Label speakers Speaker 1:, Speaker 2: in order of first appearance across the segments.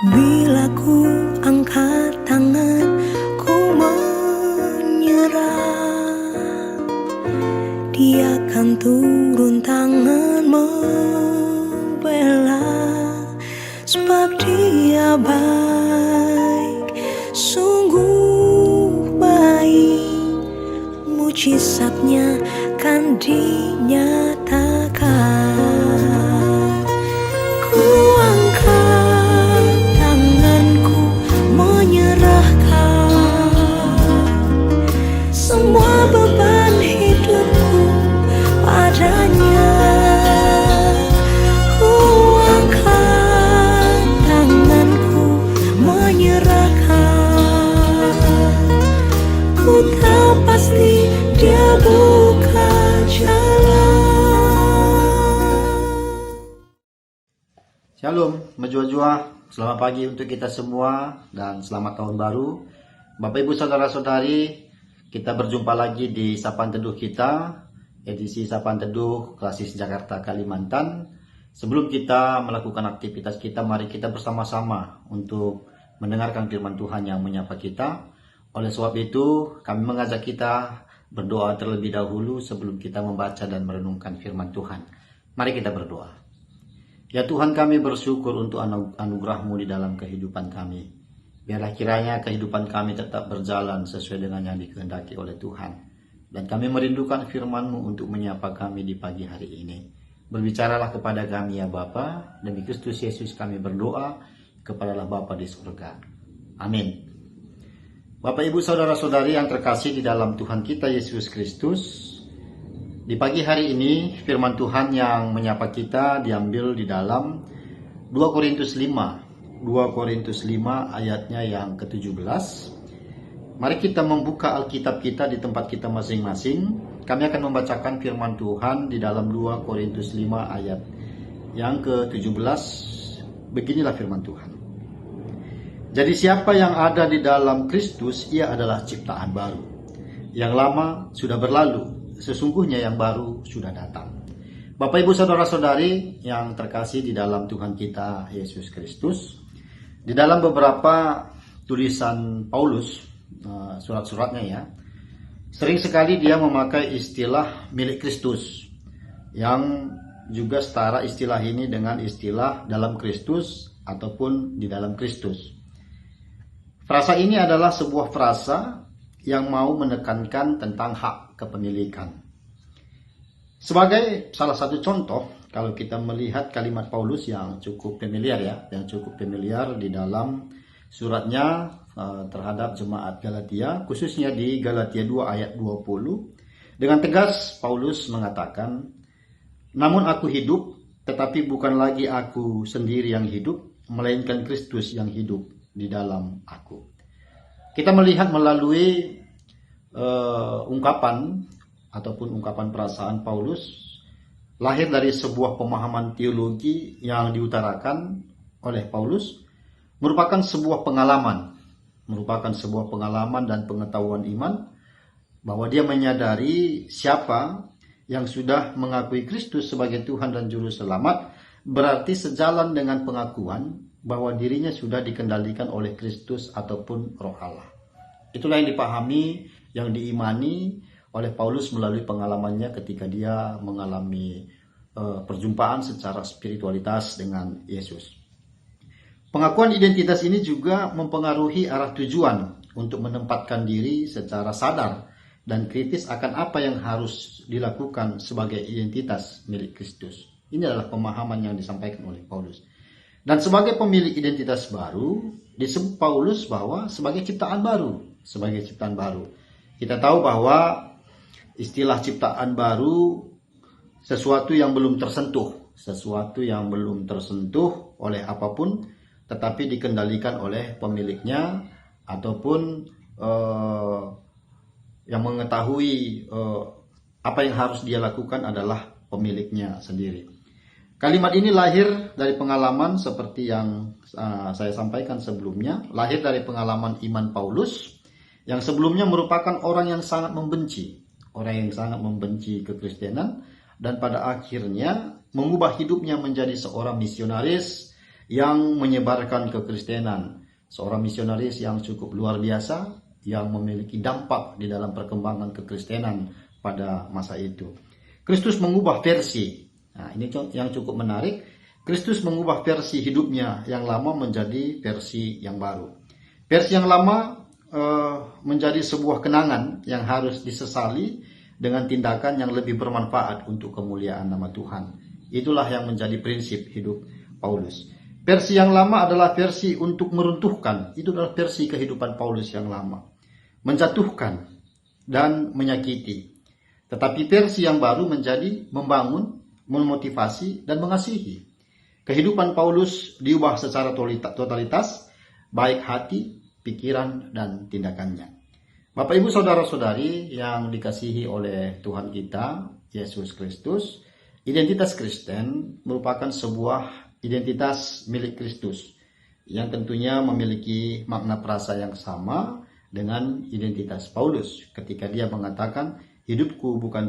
Speaker 1: Bila ku angkat tangan, ku menyerah, Dia akan turun tangan membela. Sebab Dia baik, sungguh baik, mujizatnya kan dinyatakan. Ku angkat tanganku menyerahkan semua beban hidupku padanya. Ku angkat tanganku menyerahkan, ku tahu pasti Dia buka jalan.
Speaker 2: Shalom, menjua-jua. Selamat pagi untuk kita semua dan selamat tahun baru. Bapak Ibu Saudara-saudari, kita berjumpa lagi di Sapaan Teduh kita, edisi Sapaan Teduh Klasis Jakarta Kalimantan. Sebelum kita melakukan aktivitas kita, mari kita bersama-sama untuk mendengarkan firman Tuhan yang menyapa kita. Oleh sebab itu, kami mengajak kita berdoa terlebih dahulu sebelum kita membaca dan merenungkan firman Tuhan. Mari kita berdoa. Ya Tuhan, kami bersyukur untuk anugerah-Mu di dalam kehidupan kami. Biarlah kiranya kehidupan kami tetap berjalan sesuai dengan yang dikehendaki oleh Tuhan. Dan kami merindukan firman-Mu untuk menyapa kami di pagi hari ini. Berbicaralah kepada kami ya Bapa, demi Kristus Yesus kami berdoa, kepadalah Bapa di surga. Amin. Bapak Ibu Saudara-saudari yang terkasih di dalam Tuhan kita Yesus Kristus, di pagi hari ini firman Tuhan yang menyapa kita diambil di dalam 2 Korintus 5 ayatnya yang ke-17. Mari kita membuka Alkitab kita di tempat kita masing-masing. Kami akan membacakan firman Tuhan di dalam 2 Korintus 5 ayat yang ke-17. Beginilah firman Tuhan. Jadi siapa yang ada di dalam Kristus, ia adalah ciptaan baru. Yang lama sudah berlalu, sesungguhnya yang baru sudah datang. Bapak Ibu Saudara-saudari yang terkasih di dalam Tuhan kita Yesus Kristus, di dalam beberapa tulisan Paulus, surat-suratnya ya, sering sekali dia memakai istilah milik Kristus, yang juga setara istilah ini dengan istilah dalam Kristus ataupun di dalam Kristus. Frasa ini adalah sebuah frasa yang mau menekankan tentang hak kepemilikan. Sebagai salah satu contoh, kalau kita melihat kalimat Paulus yang cukup familiar ya, yang cukup familiar di dalam suratnya terhadap jemaat Galatia, khususnya di Galatia 2 ayat 20, dengan tegas Paulus mengatakan, "Namun aku hidup, tetapi bukan lagi aku sendiri yang hidup, melainkan Kristus yang hidup di dalam aku." Kita melihat melalui ungkapan ataupun ungkapan perasaan Paulus lahir dari sebuah pemahaman teologi yang diutarakan oleh Paulus, merupakan sebuah pengalaman dan pengetahuan iman bahwa dia menyadari siapa yang sudah mengakui Kristus sebagai Tuhan dan Juru Selamat, berarti sejalan dengan pengakuan bahwa dirinya sudah dikendalikan oleh Kristus ataupun Roh Allah. Itulah yang dipahami, yang diimani oleh Paulus melalui pengalamannya ketika dia mengalami perjumpaan secara spiritualitas dengan Yesus. Pengakuan identitas ini juga mempengaruhi arah tujuan untuk menempatkan diri secara sadar dan kritis akan apa yang harus dilakukan sebagai identitas milik Kristus. Ini adalah pemahaman yang disampaikan oleh Paulus. Dan sebagai pemilik identitas baru, disebut Paulus bahwa sebagai ciptaan baru. Kita tahu bahwa istilah ciptaan baru sesuatu yang belum tersentuh oleh apapun, tetapi dikendalikan oleh pemiliknya ataupun yang mengetahui apa yang harus dia lakukan adalah pemiliknya sendiri. Kalimat ini lahir dari pengalaman seperti yang saya sampaikan sebelumnya, lahir dari pengalaman iman Paulus yang sebelumnya merupakan orang yang sangat membenci kekristenan dan pada akhirnya mengubah hidupnya menjadi seorang misionaris yang menyebarkan kekristenan, seorang misionaris yang cukup luar biasa yang memiliki dampak di dalam perkembangan kekristenan pada masa itu. Kristus mengubah versi. Nah, ini yang cukup menarik. Kristus mengubah versi hidupnya yang lama menjadi versi yang baru. Versi yang lama menjadi sebuah kenangan yang harus disesali dengan tindakan yang lebih bermanfaat untuk kemuliaan nama Tuhan. Itulah yang menjadi prinsip hidup Paulus. Versi yang lama adalah versi untuk meruntuhkan. Itu adalah versi kehidupan Paulus yang lama. Menjatuhkan dan menyakiti. Tetapi versi yang baru menjadi membangun, memotivasi, dan mengasihi. Kehidupan Paulus diubah secara totalitas, baik hati, pikiran, dan tindakannya. Bapak, Ibu, Saudara-saudari yang dikasihi oleh Tuhan kita, Yesus Kristus, identitas Kristen merupakan sebuah identitas milik Kristus yang tentunya memiliki makna perasa yang sama dengan identitas Paulus ketika dia mengatakan, hidupku bukan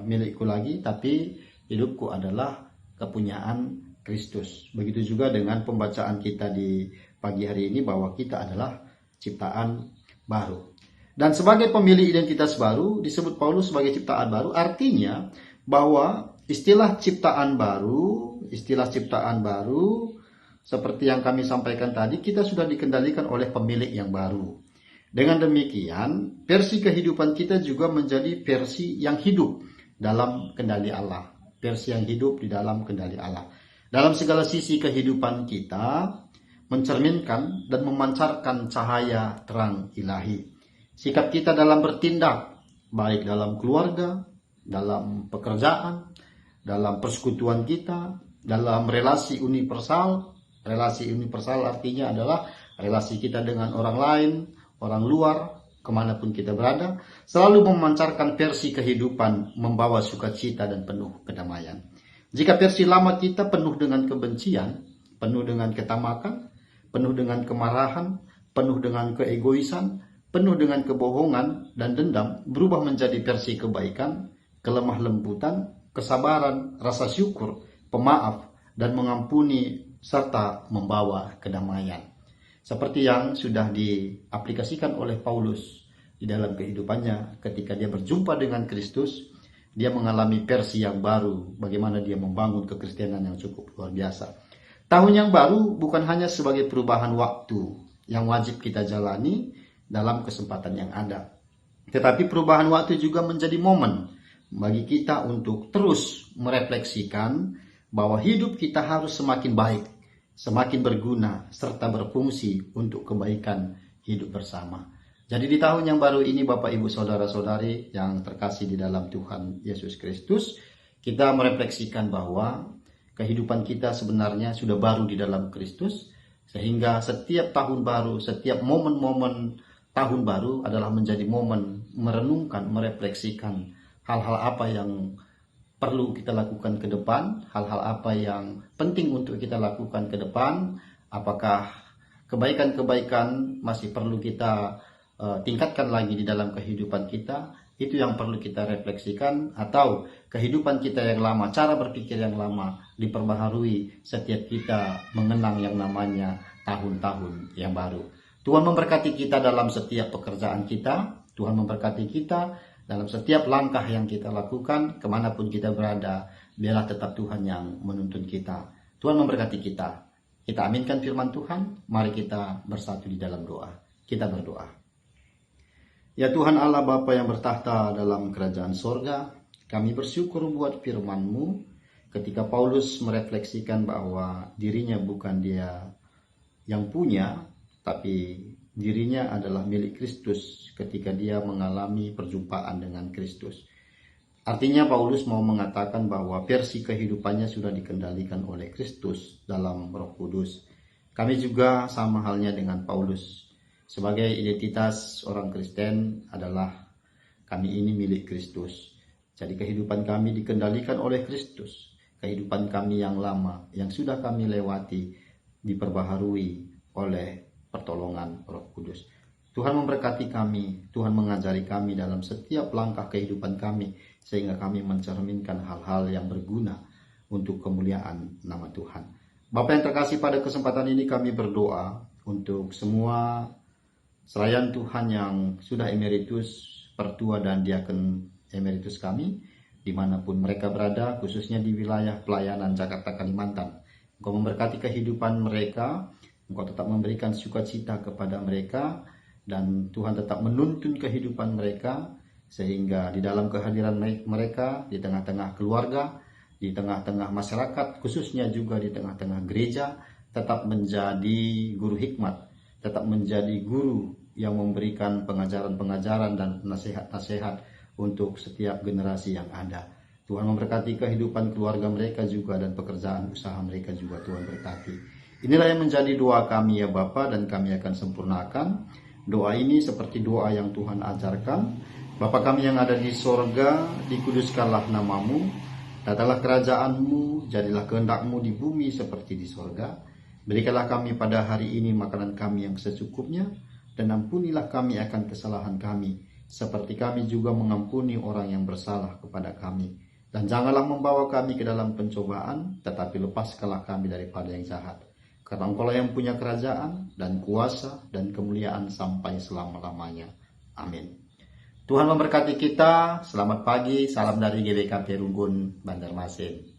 Speaker 2: milikku lagi, tapi hidupku adalah kepunyaan Kristus. Begitu juga dengan pembacaan kita di pagi hari ini bahwa kita adalah ciptaan baru. Dan sebagai pemilik identitas baru disebut Paulus sebagai ciptaan baru, artinya bahwa istilah ciptaan baru seperti yang kami sampaikan tadi, kita sudah dikendalikan oleh pemilik yang baru. Dengan demikian, versi kehidupan kita juga menjadi versi yang hidup dalam kendali Allah. Versi yang hidup di dalam kendali Allah. Dalam segala sisi kehidupan kita, mencerminkan dan memancarkan cahaya terang ilahi. Sikap kita dalam bertindak, baik dalam keluarga, dalam pekerjaan, dalam persekutuan kita, dalam relasi universal. Relasi universal artinya adalah relasi kita dengan orang lain, orang luar, kemanapun kita berada, selalu memancarkan versi kehidupan, membawa sukacita dan penuh kedamaian. Jika versi lama kita penuh dengan kebencian, penuh dengan ketamakan, penuh dengan kemarahan, penuh dengan keegoisan, penuh dengan kebohongan dan dendam, berubah menjadi versi kebaikan, kelemah lembutan, kesabaran, rasa syukur, pemaaf, dan mengampuni, serta membawa kedamaian. Seperti yang sudah diaplikasikan oleh Paulus di dalam kehidupannya ketika dia berjumpa dengan Kristus, dia mengalami versi yang baru, bagaimana dia membangun kekristenan yang cukup luar biasa. Tahun yang baru bukan hanya sebagai perubahan waktu yang wajib kita jalani dalam kesempatan yang ada, tetapi perubahan waktu juga menjadi momen bagi kita untuk terus merefleksikan bahwa hidup kita harus semakin baik, semakin berguna, serta berfungsi untuk kebaikan hidup bersama. Jadi di tahun yang baru ini, Bapak, Ibu, Saudara-saudari yang terkasih di dalam Tuhan Yesus Kristus, kita merefleksikan bahwa kehidupan kita sebenarnya sudah baru di dalam Kristus, sehingga setiap tahun baru, setiap momen-momen tahun baru adalah menjadi momen merenungkan, merefleksikan hal-hal apa yang perlu kita lakukan ke depan, hal-hal apa yang penting untuk kita lakukan ke depan, apakah kebaikan-kebaikan masih perlu kita tingkatkan lagi di dalam kehidupan kita, itu yang perlu kita refleksikan, atau kehidupan kita yang lama, cara berpikir yang lama diperbaharui setiap kita mengenang yang namanya tahun-tahun yang baru. Tuhan memberkati kita dalam setiap pekerjaan kita, Tuhan memberkati kita dalam setiap langkah yang kita lakukan, kemanapun kita berada, biarlah tetap Tuhan yang menuntun kita. Tuhan memberkati kita. Kita aminkan firman Tuhan, mari kita bersatu di dalam doa. Kita berdoa. Ya Tuhan Allah Bapa yang bertahta dalam kerajaan sorga, kami bersyukur buat firman-Mu ketika Paulus merefleksikan bahwa dirinya bukan dia yang punya, tapi dirinya adalah milik Kristus ketika dia mengalami perjumpaan dengan Kristus. Artinya Paulus mau mengatakan bahwa versi kehidupannya sudah dikendalikan oleh Kristus dalam Roh Kudus. Kami juga sama halnya dengan Paulus. Sebagai identitas orang Kristen adalah kami ini milik Kristus. Jadi kehidupan kami dikendalikan oleh Kristus. Kehidupan kami yang lama, yang sudah kami lewati, diperbaharui oleh pertolongan Roh Kudus. Tuhan memberkati kami, Tuhan mengajari kami dalam setiap langkah kehidupan kami, sehingga kami mencerminkan hal-hal yang berguna untuk kemuliaan nama Tuhan. Bapak yang terkasih, pada kesempatan ini kami berdoa untuk semua selayan Tuhan yang sudah emeritus, pertua dan diaken emeritus kami, dimanapun mereka berada, khususnya di wilayah pelayanan Jakarta, Kalimantan. Engkau memberkati kehidupan mereka, Engkau tetap memberikan sukacita kepada mereka, dan Tuhan tetap menuntun kehidupan mereka, sehingga di dalam kehadiran mereka, di tengah-tengah keluarga, di tengah-tengah masyarakat, khususnya juga di tengah-tengah gereja, tetap menjadi guru hikmat, tetap menjadi guru yang memberikan pengajaran-pengajaran dan nasihat-nasihat untuk setiap generasi yang ada. Tuhan memberkati kehidupan keluarga mereka juga dan pekerjaan usaha mereka juga Tuhan berkati. Inilah yang menjadi doa kami ya Bapa, dan kami akan sempurnakan doa ini seperti doa yang Tuhan ajarkan. Bapa kami yang ada di sorga, dikuduskanlah namamu, datanglah kerajaanmu, jadilah kehendak-mu di bumi seperti di sorga. Berikanlah kami pada hari ini makanan kami yang secukupnya, dan ampunilah kami akan kesalahan kami, seperti kami juga mengampuni orang yang bersalah kepada kami. Dan janganlah membawa kami ke dalam pencobaan, tetapi lepaskanlah kami daripada yang jahat. Karena Engkau yang punya kerajaan, dan kuasa, dan kemuliaan sampai selama-lamanya. Amin. Tuhan memberkati kita. Selamat pagi, salam dari GBK Perunggun, Banjarmasin.